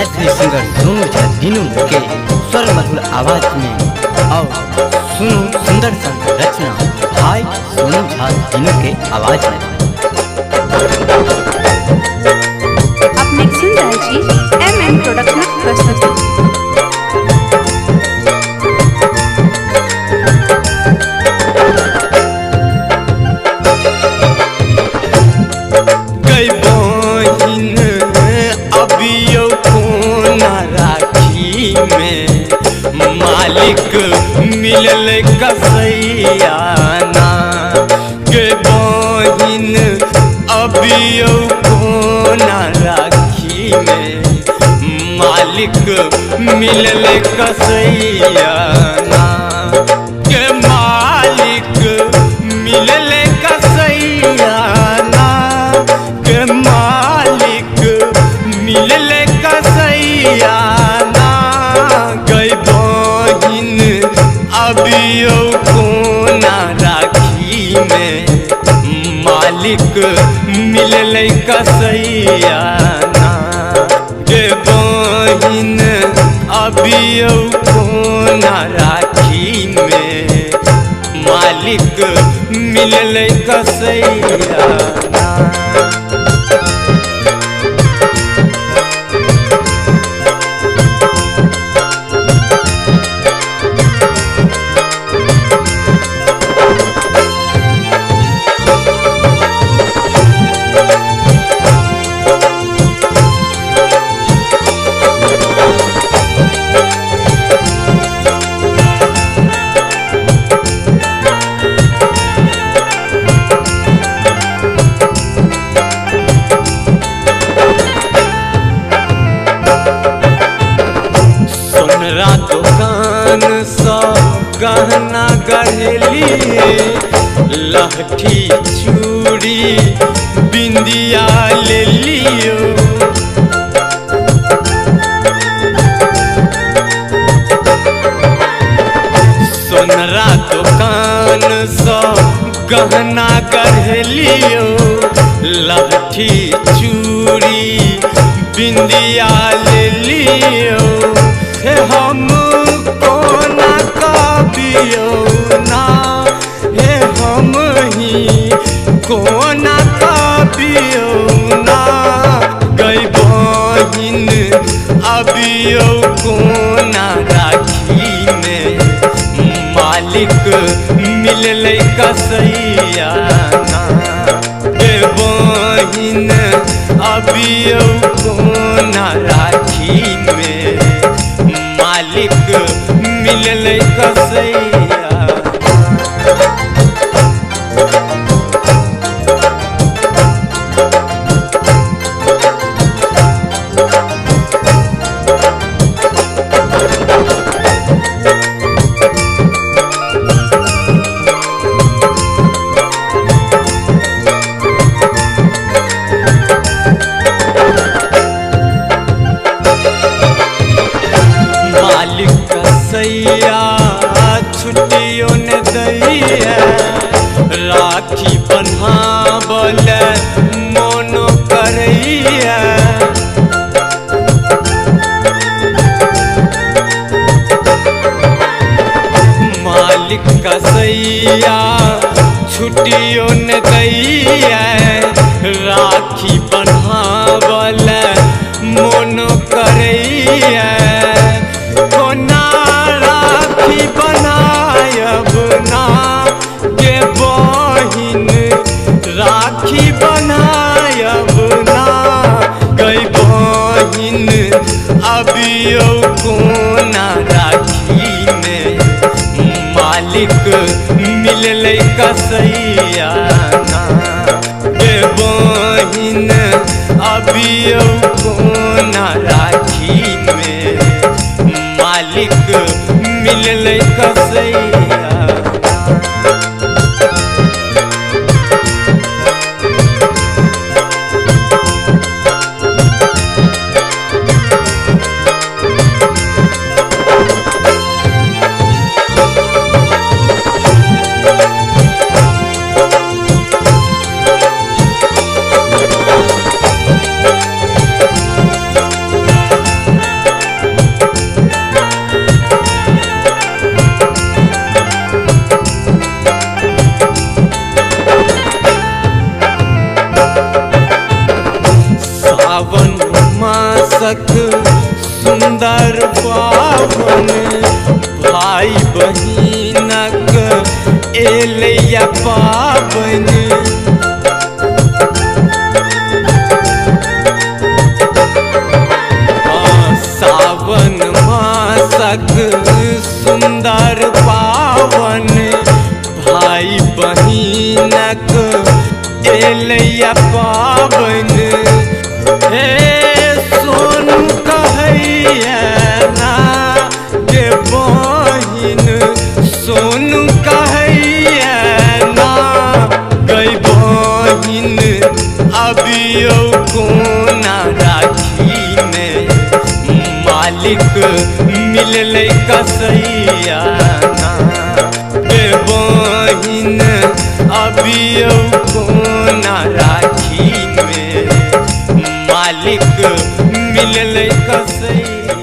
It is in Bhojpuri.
मैथिली सिंगर सोनू झा दिनू के स्वर मधुर आवाज में और सुनो सुंदर संग रचना भाई सोनू झा दिनू के आवाज में। अपने सुन रहे छी MM प्रोडक्शन प्रस्तुति। मालिक मिलल कसैयाना के बहिन अबियो कोना राखी में मालिक मिलल कसैयाना के मालिक मिलल कसैयाना के मालिक मिलल कसैयाना अबियो कोना राखी में मालिक मिलल कसैयाना गे बहिन अबियो कोना राखी में मालिक मिलल कसैयाना। दुकान सा गहना गढ़लिए लहठी चूड़ी बिंदिया ले लियो सोनरा दुकान सा गहना गढ़लियो लहठी चूड़ी बिंदिया ले लियो हम कोना कबियो ना हे हम ही कोना कबियो ना गई बहिन अबियो कोना राखी में मालिक मिलल कसैयाना हे बहिन अबियो कोना राखी में मालिक मिलल कसैयाना। छुट्टियों ने दैया राखी बन्हावल मोनो करैया मालिक कसैया छुट्टियों ने दैया राखी बन्हावल मोनो करैया कोना राखी बनायब ना गे बहिन राखी बनायब ना गई बहिन अबियो कोना राखी में मालिक मिलल कसैयाना गे बहिन अबियो कोना राखी में मालिक मिलल कसैयाना। पावन सावन मासक सुंदर पावन भाई बहिनक एलैया पावन हे सोनू कहैया ना गे बहिन सोनू कहैया ना गई बहिन अबियो कोना राखी में मालिक मिललै कसैया ना गे बहिन अबियो कोना राखी में मालिक मिललै कसैया।